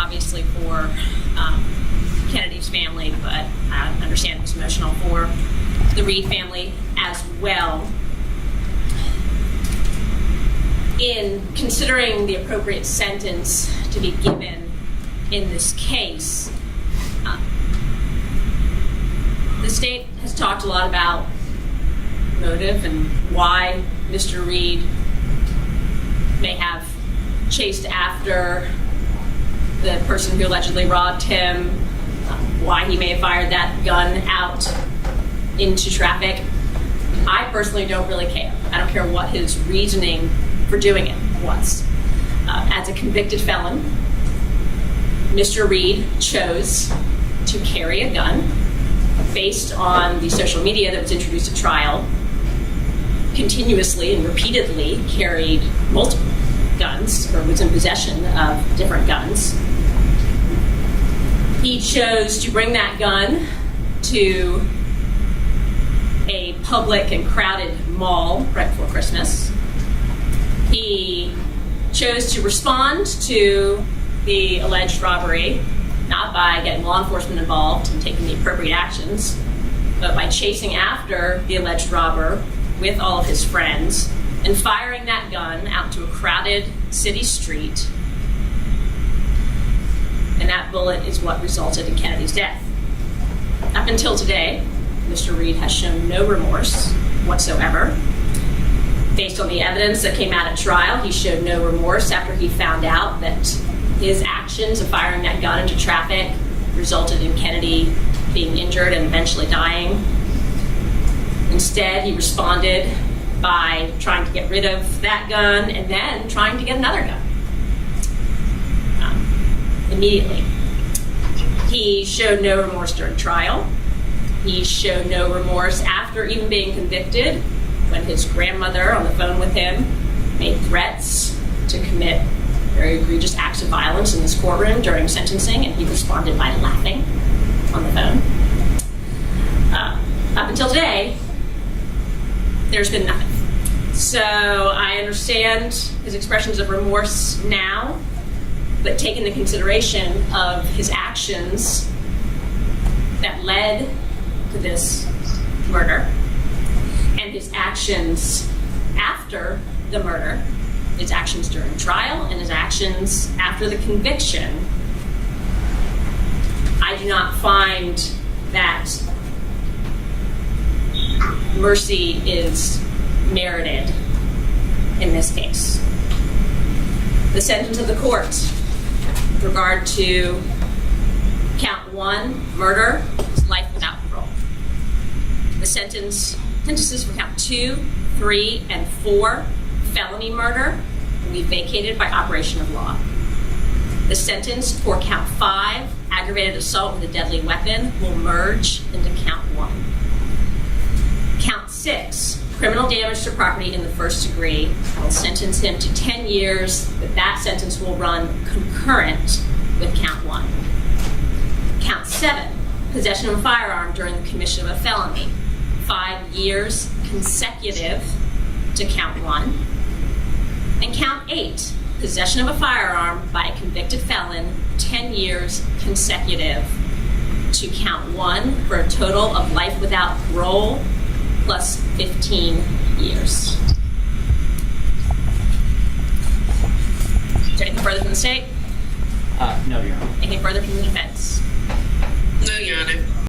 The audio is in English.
obviously for Kennedy's family, but I understand it was emotional for the Reed family as well. In considering the appropriate sentence to be given in this case, the state has talked a lot about motive and why Mr. Reed may have chased after the person who allegedly robbed him, why he may have fired that gun out into traffic. I personally don't really care. I don't care what his reasoning for doing it was. As a convicted felon, Mr. Reed chose to carry a gun based on the social media that was introduced at trial, continuously and repeatedly carried multiple guns, or was in possession of different guns. He chose to bring that gun to a public and crowded mall right before Christmas. He chose to respond to the alleged robbery, not by getting law enforcement involved and taking the appropriate actions, but by chasing after the alleged robber with all of his friends and firing that gun out to a crowded city street. And that bullet is what resulted in Kennedy's death. Up until today, Mr. Reed has shown no remorse whatsoever. Based on the evidence that came out at trial, he showed no remorse after he found out that his actions of firing that gun into traffic resulted in Kennedy being injured and eventually dying. Instead, he responded by trying to get rid of that gun and then trying to get another gun. Immediately. He showed no remorse during trial. He showed no remorse after even being convicted, when his grandmother on the phone with him made threats to commit very egregious acts of violence in this courtroom during sentencing, and he responded by laughing on the phone. Up until today, there's been nothing. So I understand his expressions of remorse now, but taking the consideration of his actions that led to this murder and his actions after the murder, his actions during trial and his actions after the conviction, I do not find that mercy is merited in this case. The sentence of the court with regard to count 1, murder, is life without parole. The sentences for count 2, 3, and 4, felony murder, will be vacated by operation of law. The sentence for count 5, aggravated assault with a deadly weapon, will merge into count 1. Count 6, criminal damage to property in the first degree, I will sentence him to 10 years, but that sentence will run concurrent with count 1. Count 7, possession of a firearm during the commission of a felony, 5 years consecutive to count 1. And count 8, possession of a firearm by a convicted felon, 10 years consecutive to count 1, for a total of life without parole plus 15 years. Is there anything further from the state? No, Your Honor. Anything further from the defense?